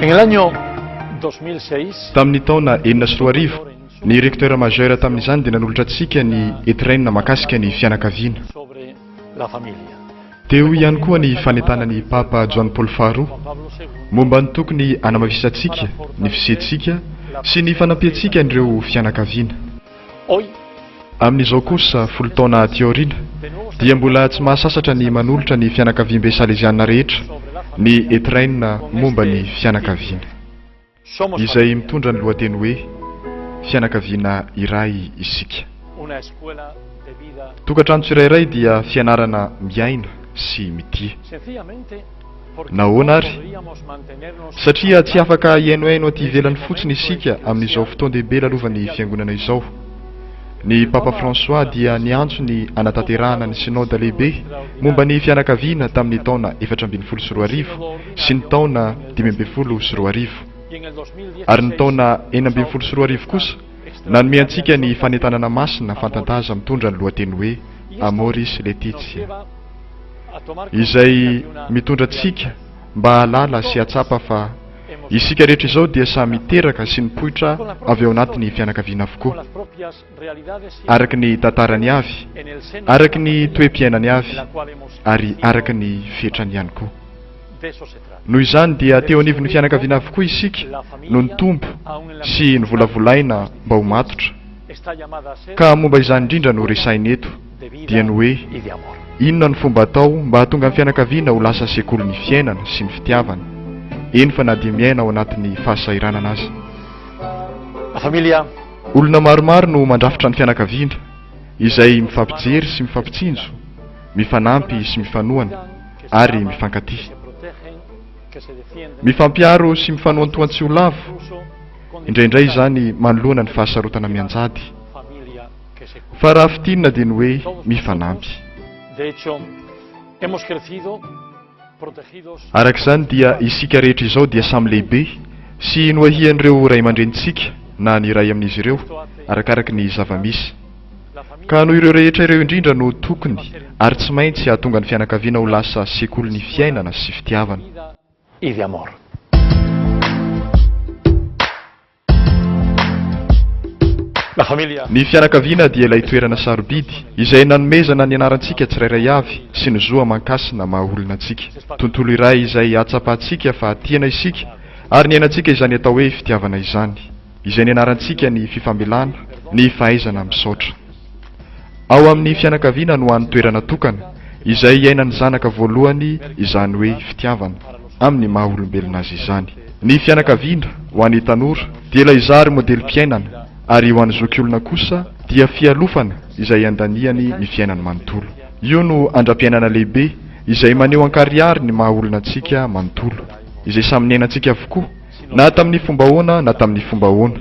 En el año 2006, tamin'ny taona 2004 ny recteur majeur tamin'izany dia nanolotra antsika ny entraîne makasika ny fianakaviana. sobre la familia. Teo ihany koa ny fanentanany Papa John Paul Faharoa momba ny tokony hanamavisantsika ny fisentsika sy ny fanampiantsika an'ireo fianakaviana. Hoy, Amin'izao kosa 10 taona aty aoriana dia mbola tsy mahasasatra ny manolotra ny fianakaviam-be salesiana rehetra ny entraîne momba ny fianakaviana, somos izay mitondra ny lohateny hoe fianakaviana iray isika. una escuela de vida. Tokatrano tsirairay dia fianarana miaina sy mitia. Sencillamente porque Nahoana no ary? podríamos mantenernos Satria tsy afaka iainoaino aty ivelany fotsiny isika amin'izao fotoan-dehibe lalovan'ny fiangonana izao. Ny Papa François dia niantso ny anatanterahana ny synode lehibe momba ny fianakaviana tamin'ny taona 424 sy ny taona 524 y en el 2016 ary ny taona 424 kosa nanome antsika ny fanentanana masina fantantaza mitondra ny lohateny hoe Amoris Laetitia, lleva a tomar izay conciencia de una mitondra antsika mba halala sy hatsapa fa isika rehetra izao dia samy miteraka sy nipoitra avy ao anatin'ny fianakaviana con avokoa, las propias realidades y araky ny tantarany avy, en el seno araky ny toe-piainany avy, de la cual hemos ary araky ny fetrany ihany koa. de eso se trata. Noho izany dia teo anivon'ny fianakaviana avokoa isika no nitombo sy nivolavolaina mba ho matotra, Está llamada a ser ka momba izany indrindra no resainy eto de vida dia ny hoe y de amor. inona ny fomba atao mba hahatonga ny fianakaviana ho lasa sekoly ny fiainana sy ny fitiavana, eny fa na dia miaina ao anatin'ny fahasairanana azy. La familia Olona maromaro no mandrafitra ny fianakaviana izay mifampijery sy mifampitsinjo, mifanampy sy mifanohana ary mifankatia, se protegen, que se defienden, mifampiaro sy mifanohan-toan tsy ho lavo, incluso con indraindray izany manoloana ny fahasarotana mianjady. familia que se cuida. Fa raha fitinina dia ny hoe mifanampy. De hecho, hemos crecido protegidos Arak'izany dia isika rehetra izao dia samy lehibe sy noahian'ireo ray aman-drenitsika na ny ray amin'izy ireo arakaraky ny zava-misy. la familia Ka noho ireo rehetra ireo indrindra no tokony ary tsy maintsy hahatonga ny fianakaviana ho lasa sekoly ny fiainana sy fitiavana. de vida y de amor. La familia Ny fianakaviana dia ilay toerana sarobidy izay nanomezana ny anarantsika tsirairay avy sy ny zoa mankasina maha olona antsika. Tontolo iray izay hatsapahantsika fa tiana isika ary ny ainantsika izany atao hoe fitiavana izany, izay ny anarantsika ny fifamelana, ny fahaizana misaotra. Ao amin'ny fianakaviana no hany toerana tokana izay iainany zanaka voalohany izany hoe fitiavana amin'ny maha olombelona azy izany. Ny fianakaviana ho an'ny tanora dia ilay zary modeli-piainana ary ho an'ny zokiolona kosa dia fialofana izay andaniany ny fiainany manontolo. Io no andram-piainana lehibe izay maneho an-kariary ny maha olona antsika manontolo, izay samy niainantsika avokoa na tamin'ny fomba ahoana na tamin'ny fomba ahoana.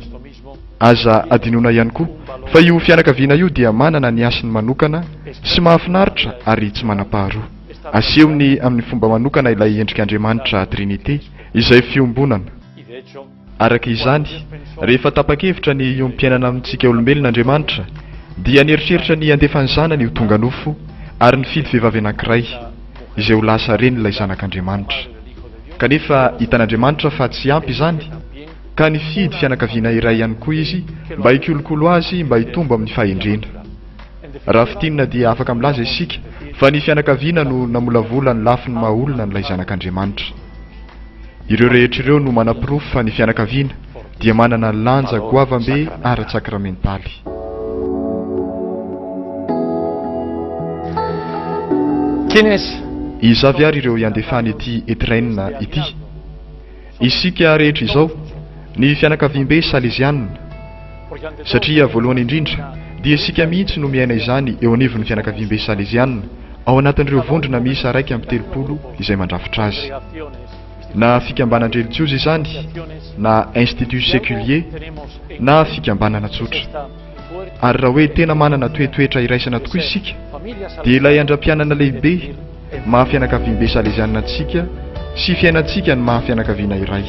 Aza adinoina ihany koa fa io fianakaviana io dia manana ny asany manokana sy mahafinaritra ary tsy manam-paharoa. Asehony amin'ny fomba manokana ilay endrik'Andriamanitra Trinité izay fiombonana. y de hecho Araka izany, rehefa tapa-kevitra ny iompiainana amintsika olombelona Andriamanitra dia nieritreritra ny andefany zanany ho tonga nofo ary nifidy vehivavy anankiray izay ho lasa reny ilay zanak'Andriamanitra. Kanefa hitan'Andriamanitra fa tsy ampy izany ka nifidy fianakaviana iray ihany koa izy mba hikolokolo azy mba hitombo amin'ny fahendrena. Raha fitinina dia afaka milaza isika fa ny fianakaviana no namolavola ny lafiny maha olona n'ilay zanak'Andriamanitra. Ireo rehetra ireo no manam-pirofo fa ny fianakaviana dia manana lanja goavambe ara-tsakramentaly. ¿quiénes Iza avy ary ireo iandefany ity entraîne ity? Isika rehetra izao ny fianakaviam-be salesianina, porque ante todo satria voalohany indrindra dia isika mihitsy no miaina izany eo anivon'ny fianakaviam-be salesianina ao anatin'ireo vondrona miisa 130 izay mandrafitra azy. congregaciones, Na fikambanana religiozy izany, na institut séculier, tenemos en na fikambanana tsotra. esta fuerte Ary raha hoe tena manana toetoetra iraisana tokoa isika familia dia ilay andram-pianana lehibe mahafianakaviam-be salesianina antsika sy fiainantsika ny mahafianakaviana iray.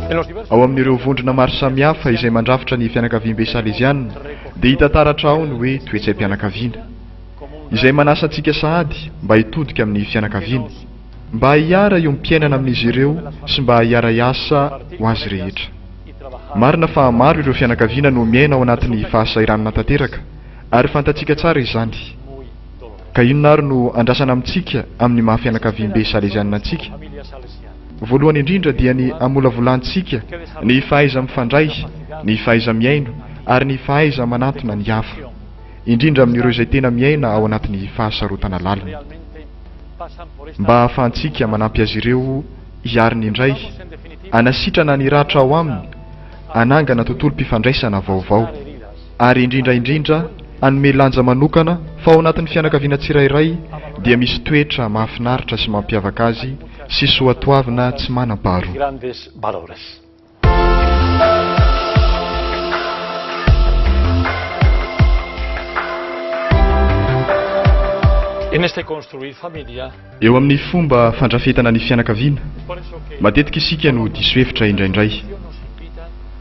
en los diversos Ao amin'ireo vondrona maro samihafa izay mandrafitra ny fianakaviam-be salesianina dia hita taratra ao ny hoe toetsay-pianakaviana como un izay manasa antsika sahady mba hitodika amin'ny fianakaviana. mba hiara eo mpiainana amin'izy ireo sy mba hiara iasa ho azy rehetra. Marina fa maro ireo fianakaviana no miaina ao anatin'ny fahasairanana tanteraka ary fantatsika tsara izany. Ka inona ary no andrasana amintsika amin'ny mahafianakaviam-be salesianina antsika? Voalohany indrindra dia ny amolavolantsika ny fahaiza mifandray, ny fahaiza miaino ary ny fahaiza manatona ny hafa, indrindra amin'ireo izay tena miaina ao anatin'ny fahasarotana lalina. Mba ahafahantsika manampy azy ireo hiariny indray, anasitrana ny ratra ao aminy, anangana tontolo-pifandraisana vaovao, ary indrindra anome lanja manokana fa ao anatin'ny fianakaviana tsirairay dia misy toetra mahafinaritra sy mampiavaka azy sy soatoavina tsy manam-paharoa. Eo amin'ny fomba fandrafetana ny fianakaviana, matetika isika no diso hevitra indraindray.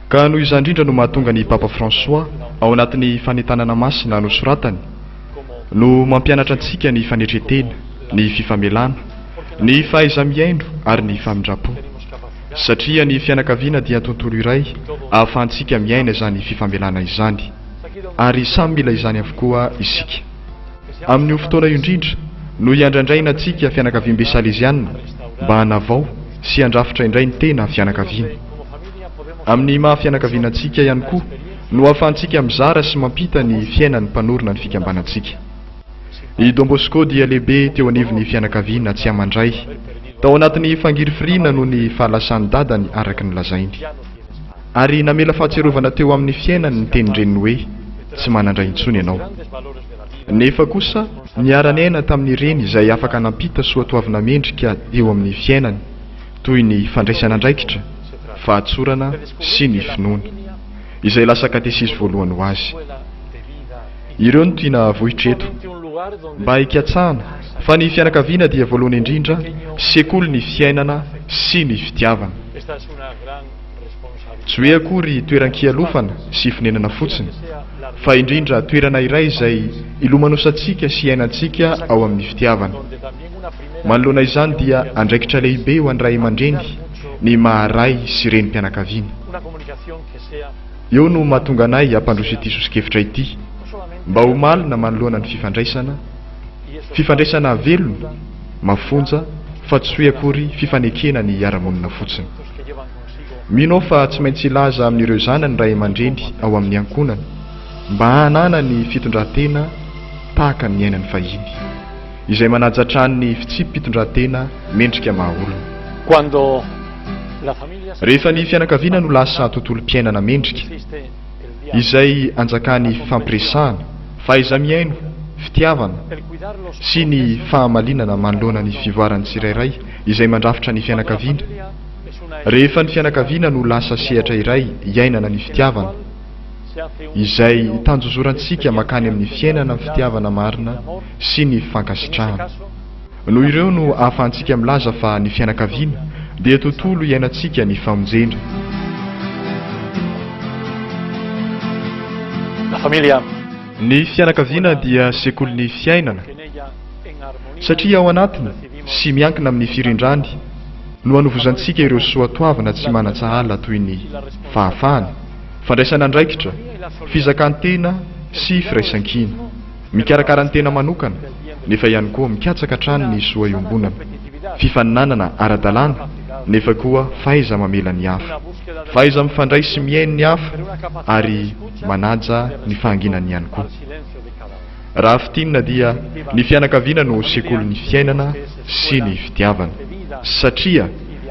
Ka noho izany indrindra no mahatonga ny Papa François ao anatin'ny fanentanana masina nosoratany no mampianatra antsika ny fanetretena, ny fifamelana, ny fahaiza-miaino ary ny famindrapo. Satria ny fianakaviana dia tontolo iray ahafahantsika miaina izany fifamelana izany, ary samy mila izany avokoa isika. Amin'io fotoana io indrindra no hiandraindraina antsika fianakaviam-be salesianina mba hanavao sy handrafitra indray ny tena fianakaviana. Amin'ny mahafianakaviana antsika ihany koa no ahafahantsika mizara sy mampita ny fiainan'ny mpanorona ny fikambanantsika. I Don Bosco dia lehibe teo anivon'ny fianakaviana tsy amandray, tao anatin'ny fangirifirina no ny fahalasan'ny dadany araka ny lazainy, ary namela fahatserovana teo amin'ny fiainany ny tenindreniny hoe tsy manandray intsony ianao. Nefa kosa niarany aina tamin'ny reny izay afaka nampita soatoavina mendrika eo amin'ny fiainany, toy ny fandraisana andraikitra, fahatsorana sy ny finoana, izay lasa katesisy voalohany ho azy. Ireo no tiana vohitra eto mba hikatsahana fa ny fianakaviana dia voalohany indrindra sekoly ny fiainana sy ny fitiavana. Tsy hoe akory toeran-kialofana sy finenana fotsiny, fa indrindra toerana iray izay ilomanosantsika sy iainantsika ao amin'ny fitiavana. Manoloana izany dia andraikitra lehibe ho an'ny ray aman-dreny ny maharay sy renim-pianakaviana. Eo no mahatonga anay hampandroso ity sosikevitra ity, mba ho malina manoloana ny fifandraisana velona, mafonja, fa tsy hoe akory fifanekena ny ara-monina fotsiny. Mino fa tsy maintsy ilaza amin'ireo zanany ray aman-dreny ao amin'ny ankonany mba hanana ny fitondran-tena tahaka ny ainany fahiny, izay manajatrany ny fitsipim-pitondran-tena mendrika mahaolona. Rehefa ny fianakaviana no lasa tontolo-piainana mendrika, izay anjakany fampiresahana, fahaiza-miaino, fitiavana sy ny fahamalinana manoloana ny fivoaran'ny tsirairay izay mandrafitra ny fianakaviana. Rehefa ny fianakaviana no lasa sehatra iray iainana ny fitiavana, izay tanjozorantsika makany amin'ny fiainana ny fitiavana marina sy ny fankasitrahana. Noho ireo no ahafahantsika milaza fa ny fianakaviana dia tontolo iainantsika ny famonjena. Ny fianakaviana dia sekoly ny fiainana, satria ao anatiny sy miankina amin'ny firindrany no hanovozantsika ireo soatoavina tsy manan-tsahala toy ny fahafahana, fandraisana andraikitra, fizakantena sy firaisan-kina, mikarakara ny tena manokana, nefa ihany koa mikatsaka trano ny soa iombonana, fifaninanana ara-dalàna, nefa koa fahaiza mamela ny hafa, fahaiza mifandray sy miaino ny hafa ary manaja ny fahanginany ihany koa. Raha fitinina dia ny fianakaviana no sekoly ny fiainana sy ny fitiavana, satria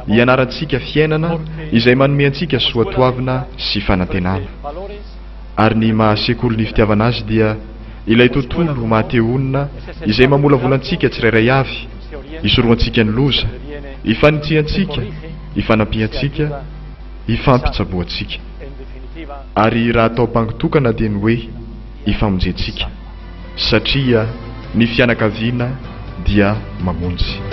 ianarantsika fiainana izay manome antsika soatoavina sy fanantenana. Ary ny mahasekoly ny fitiavana azy dia ilay tontolo mahateonina izay mamolavolantsika tsirairay avy, isoroantsika ny loza, ifanitsiantsika, ifanampiantsika, ifampitsaboantsika. Ary raha atao bangitokana dia ny hoe ifamonjentsika, satria ny fianakaviana dia mamonjy.